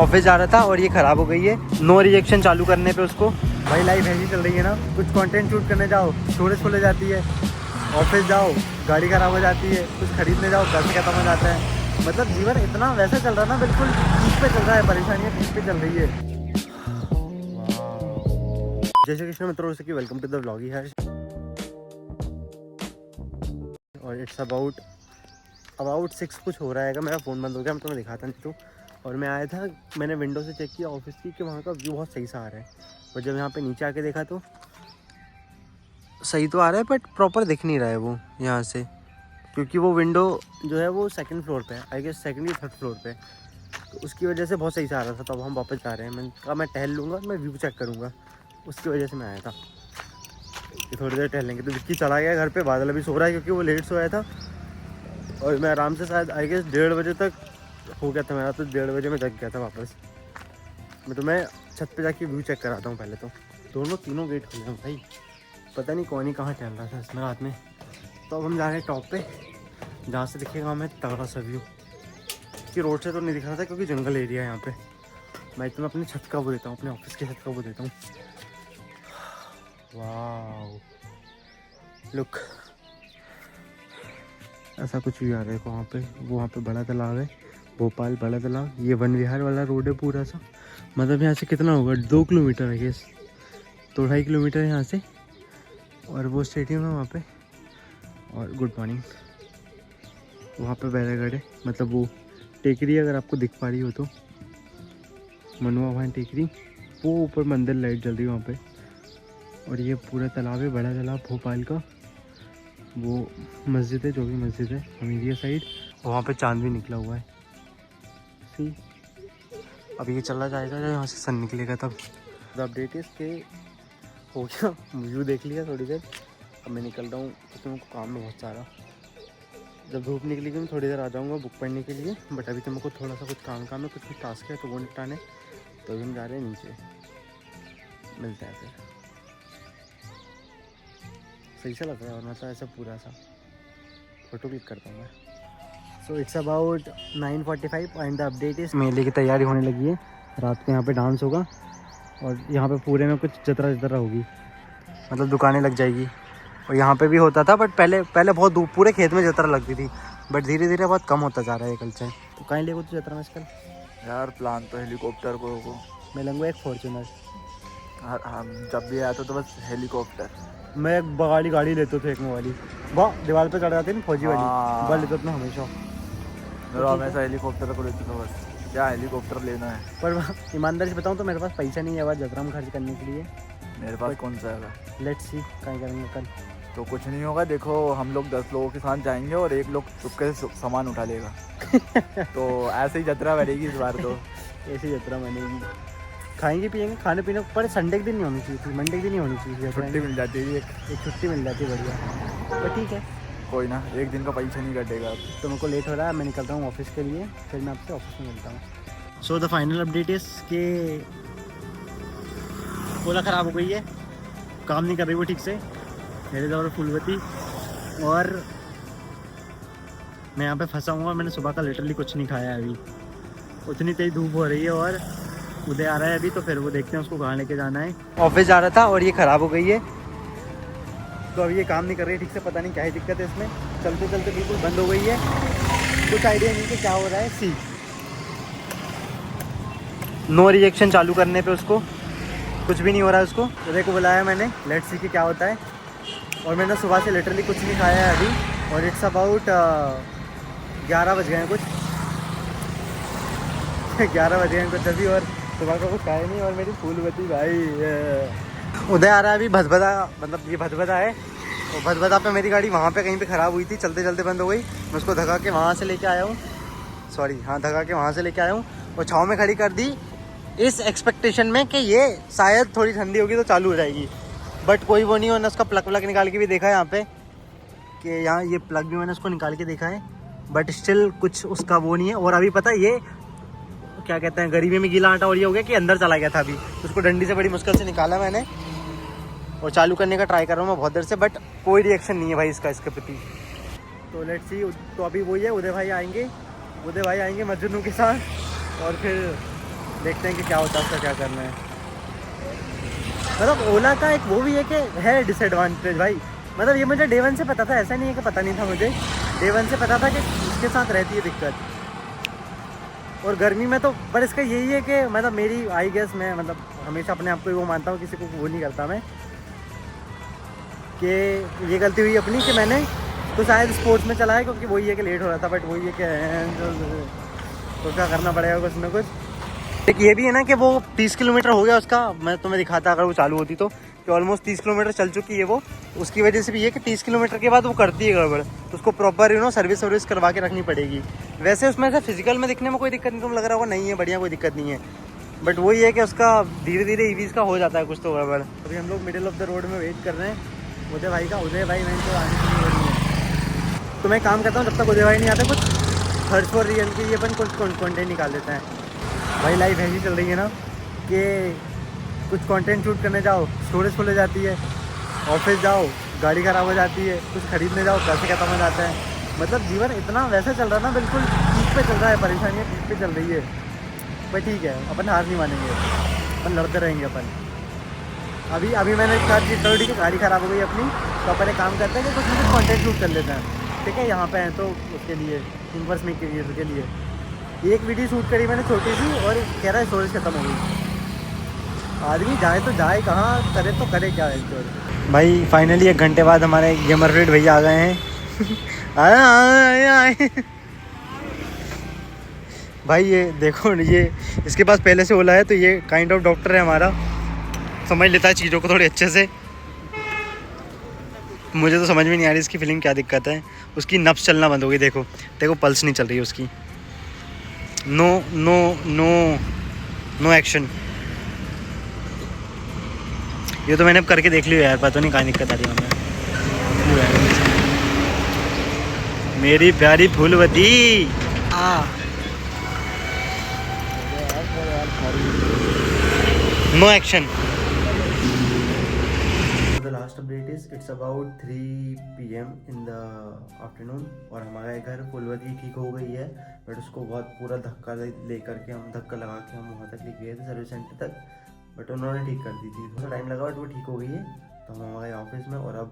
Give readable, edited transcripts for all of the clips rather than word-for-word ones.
Office जा रहा था और ये ख़राब हो गई है। नो रिएक्शन चालू करने पे उसको। भाई लाइफ ऐसी चल रही है ना, कुछ कंटेंट शूट करने जाओ स्टोरेज खुले जाती है, ऑफिस जाओ गाड़ी ख़राब हो जाती है, कुछ खरीदने जाओ पैसे खत्म हो जाता है। मतलब जीवन इतना वैसा चल रहा है ना, बिल्कुल पीक पे चल रहा है, परेशानियाँ पीक पे चल रही है। जय श्री कृष्ण मित्रों, की वेलकम टू द व्लॉगी है। और इट्स अबाउट 6 कुछ हो रहा है। मेरा फ़ोन बंद हो गया, मैं तुम्हें दिखाता नहीं तो। और मैं आया था, मैंने विंडो से चेक किया ऑफिस की कि वहाँ का व्यू बहुत सही सा आ रहा है। और जब यहाँ पे नीचे आके देखा तो सही तो आ रहा है, बट प्रॉपर दिख नहीं रहा है वो यहाँ से, क्योंकि वो विंडो जो है वो सेकंड फ्लोर पे है, आई गेस सेकंड या थर्ड फ्लोर पे। तो उसकी वजह से बहुत सही से आ रहा था। तो अब हम वापस जा रहे हैं। मैंने कहा मैं टहल लूँगा, मैं व्यू चेक करूँगा, उसकी वजह से मैं आया था कि थोड़ी देर टहलेंगे। तो विक्की चला गया घर पे, बादल अभी सो रहा है क्योंकि वो लेट सोया था। और मैं आराम से शायद आई गेस 1:30 बजे तक हो गया था मेरा, तो 1:30 बजे मैं जग गया था वापस। मैं छत पे जाके व्यू चेक कराता हूँ पहले। तो तीनों गेट खुले हैं भाई, पता नहीं कौन ही कहाँ टहल रहा था इसमें रात में। तो अब हम जा रहे हैं टॉप पे, जहाँ से दिखेगा हमें तगड़ा सा व्यू। कि रोड से तो नहीं दिख रहा था क्योंकि जंगल एरिया है यहाँ पे। मैं तुम्हें अपनी छत का वो देता हूँ, अपने ऑफिस की छत का वो देता हूँ। वाह लुक, ऐसा कुछ भी आ रहा है वहाँ पे बड़ा तालाब है, भोपाल बड़ा तालाब। ये वन विहार वाला रोड है पूरा सा। मतलब यहाँ से कितना होगा, 2 किलोमीटर है गेस, 2-2.5 किलोमीटर है यहाँ से। और वो स्टेडियम है वहाँ पे। और गुड मॉर्निंग, वहाँ पे बैरागढ़ है, मतलब वो टेकरी अगर आपको दिख पा रही हो तो, मनुआ भान टेकरी, वो ऊपर मंदिर लाइट जल रही है वहाँ पे। और ये पूरा तालाब है, बड़ा तालाब भोपाल का। वो मस्जिद है, जो भी मस्जिद है अमीरिया साइड, वहाँ पे चांद भी निकला हुआ है। सी अब ये चला जाएगा जब यहाँ से सन निकलेगा तब। द अपडेट इज के हो गया, व्यू देख लिया थोड़ी देर। अब मैं निकल रहा हूँ क्योंकि मेरे को काम है बहुत सारा। जब धूप निकलेगी मैं थोड़ी देर आ जाऊँगा बुक पढ़ने के लिए। बट अभी तो मेरे को थोड़ा सा कुछ काम है, कुछ टास्क है तो वो निपटाने। तो अभी हम जा रहे हैं नीचे, मिलते हैं फिर। सही सा लग रहा है, वरना तो ऐसा पूरा सा फोटो क्लिक करता हूँ मैं। So it's about 9:45 and the update is मेले की तैयारी होने लगी है। रात को यहाँ पे डांस होगा और यहाँ पे पूरे में कुछ जतरा होगी, मतलब दुकानें लग जाएगी। और यहाँ पे भी होता था, बट पहले बहुत दूर पूरे खेत में जतरा लगती थी, बट धीरे धीरे बहुत कम होता जा रहा है कल्चर। तो कहीं ले तो जतरा में आजकल यार प्लान तो हेलीकॉप्टर को मैं लूँगा एक फॉर्चूनर। हम जब भी आया तो बस हेलीकॉप्टर। मैं एक बगाड़ी गाड़ी लेता था, एक वाली वो दीवार पे चढ़ जाती है ना, फौजी वाली, वो लेता था हमेशा। मेरा हमेशा हेलीकॉप्टर को लेते थे बस, क्या हेलीकॉप्टर लेना है। पर ईमानदारी से बताऊँ तो मेरे पास पैसा नहीं है आवाज़ जतरा में खर्च करने के लिए। मेरे पास कौन सा है? लेट्स सी कहीं करेंगे कल। तो कुछ नहीं होगा, देखो हम लोग 10 लोगों के साथ जाएंगे और एक लोग चुपके से सामान उठा लेगा। तो ऐसे ही यात्रा बढ़ेगी इस बार तो। ऐसी यात्रा बनेगी, खाएंगे पिएंगे, खाने पीने पर संडे के दिन नहीं होनी चाहिए थी, मंडे के दिन नहीं होनी चाहिए। छुट्टी मिल जाती है, एक छुट्टी मिल जाती है बढ़िया। तो ठीक है, कोई ना, एक दिन का पैसा नहीं कटेगा। तो मेरे को लेट हो रहा है, मैं निकल रहा हूँ ऑफिस के लिए, फिर मैं आपसे ऑफिस में मिलता हूँ। So the final update is के ओला ख़राब हो गई है, काम नहीं कर रही वो ठीक से, मेरे दौर फूलवती। और मैं यहाँ पे फंसा हुआ, मैंने सुबह का लिटरली कुछ नहीं खाया है अभी। उतनी तेज धूप हो रही है और उदय आ रहा है अभी, तो फिर वो देखते हैं उसको कहाँ लेके जाना है। ऑफिस जा रहा था और ये ख़राब हो गई है, तो अभी ये काम नहीं कर रही ठीक से, पता नहीं क्या ही दिक्कत है इसमें। चलते चलते बिल्कुल बंद हो गई है, कुछ आइडिया नहीं कि क्या हो रहा है। सी नो रिएक्शन चालू करने पे उसको कुछ भी नहीं हो रहा है उसको। उदय को बुलाया मैंने, लेट्स सी कि क्या होता है। और मैंने सुबह से लिटरली कुछ नहीं खाया है अभी। और इट्स अबाउट 11 बज गए हैं कुछ 11 बज गए हैं कुछ अभी, और सुबह का कुछ खाया नहीं। और मेरी फूलवती भाई उदय आ रहा है अभी, भदभदा, मतलब ये भदभदा है। और भदभदा पे मेरी गाड़ी वहाँ पे कहीं पे ख़राब हुई थी, चलते चलते बंद हो गई। मैं उसको धगा के वहाँ से लेके आया हूँ, धगा के वहाँ से लेके आया हूँ और छाँव में खड़ी कर दी, इस एक्सपेक्टेशन में कि ये शायद थोड़ी ठंडी होगी तो चालू हो जाएगी। बट कोई वो नहीं, मैंने उसका प्लग निकाल के भी देखा है यहाँ पे, कि यहाँ ये प्लग भी मैंने उसको निकाल के देखा है, बट स्टिल कुछ उसका वो नहीं है। और अभी पता है ये क्या कहते हैं, गरीबी में गीला आटा, और ये हो गया कि अंदर चला गया था अभी, उसको डंडी से बड़ी मुश्किल से निकाला मैंने और चालू करने का ट्राई कर रहा हूँ मैं बहुत देर से, बट कोई रिएक्शन नहीं है भाई इसके प्रति। तो लेट्स सी। तो अभी वही है, उदय भाई आएंगे मजनू के साथ, और फिर देखते हैं कि क्या होता है, उसका क्या करना है। मतलब ओला का एक वो भी है कि है डिसएडवांटेज भाई। मतलब ये मुझे डे 1 से पता था, ऐसा नहीं है कि पता नहीं था मुझे, डे 1 से पता था कि इसके साथ रहती है दिक्कत। और गर्मी में तो पर इसका यही है कि मतलब मेरी आई गेस, मैं मतलब हमेशा अपने आप को वो मानता हूँ, किसी को वो नहीं करता मैं, कि ये गलती हुई अपनी कि मैंने तो शायद स्पोर्ट्स में चलाया, क्योंकि वही है कि लेट हो रहा था। बट वही है कि तो क्या करना पड़ेगा कुछ ना कुछ। एक ये भी है ना कि वो 30 किलोमीटर हो गया उसका, मैं तुम्हें दिखाता अगर वो चालू होती तो, कि ऑलमोस्ट 30 किलोमीटर चल चुकी है वो। उसकी वजह से भी ये कि 30 किलोमीटर के बाद वो करती है गड़बड़, तो उसको प्रॉपर सर्विस करवा के रखनी पड़ेगी। वैसे उसमें से फिजिकल में दिखने में कोई दिक्कत नहीं, तुम लग रहा होगा नहीं है बढ़िया, कोई दिक्कत नहीं है। बट वही है कि उसका धीरे धीरे ईवीज का हो जाता है कुछ तो गड़बड़। अभी हम लोग मिडिल ऑफ द रोड में वेट कर रहे हैं उदय भाई का। उदय भाई मैंने तो आने की नहीं है, तो मैं काम करता हूँ जब तक उदय भाई नहीं आते, कुछ सर्च फॉर रियल के ये अपन कुछ कंटेंट निकाल देते हैं। भाई लाइफ ऐसी चल रही है ना कि कुछ कंटेंट शूट करने जाओ स्टोरेज फुल हो जाती है, ऑफिस जाओ गाड़ी ख़राब हो जाती है, कुछ खरीदने जाओ पैसे खत्म हो जाते हैं। मतलब जीवन इतना वैसा चल रहा है ना, बिल्कुल पीक पे चल रहा है, परेशानियाँ पीक पे चल रही है। पर ठीक है, अपन हार नहीं मानेंगे, अपन लड़ते रहेंगे अपन। अभी अभी मैंने स्टार्ट की, चलो ठीक है गाड़ी ख़राब हो गई अपनी, तो अपन एक काम करते हैं कि कुछ ना कुछ कॉन्टेंट शूट कर लेते हैं, ठीक है। यहाँ पे हैं तो उसके लिए इनवर्स में क्रिएटर के लिए एक वीडियो शूट करी मैंने छोटी सी, और कह रहा है स्टोरेज खत्म हो गई। आदमी जाए तो जाए कहाँ, करे तो करे क्या है। भाई फाइनली 1 घंटे बाद हमारे गेमरफ्रेड भैया आ गए हैं। आए भाई ये देखो, ये इसके पास पहले से ओला है, तो ये काइंड ऑफ डॉक्टर है हमारा, समझ लेता है चीज़ों को थोड़े अच्छे से। मुझे तो समझ में नहीं आ रही इसकी फीलिंग क्या दिक्कत है। उसकी नब्ज चलना बंद हो गई, देखो देखो पल्स नहीं चल रही है उसकी। No no no no action. ये तो मैंने अब करके देख लिया यार, पता नहीं कहाँ दिक्कत आ रही है हमें। मेरी प्यारी Phoolwati no action. The last update is it's about 3 PM in the afternoon, और हमारा घर फुलवती ठीक हो गई है। बट उसको बहुत पूरा धक्का लगा के हम वहाँ तक लेके गए थे सर्विस सेंटर तक, बट उन्होंने ठीक कर दी थी। थोड़ा टाइम लगा बट वो ठीक हो गई है। तो हम हमारे ऑफिस में, और अब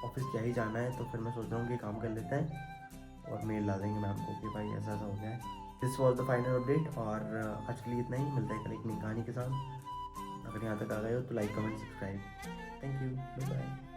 ऑफिस क्या ही जाना है, तो फिर मैं सोच रहा हूँ कि काम कर लेते हैं और मेल ला देंगे मैम को कि भाई ऐसा ऐसा हो गया है। This was the final update, और आज के लिए इतना ही। मिलता है कल एक नई कहानी के साथ। अगर यहाँ तक आ गए हो तो like comment subscribe. Thank you, bye bye.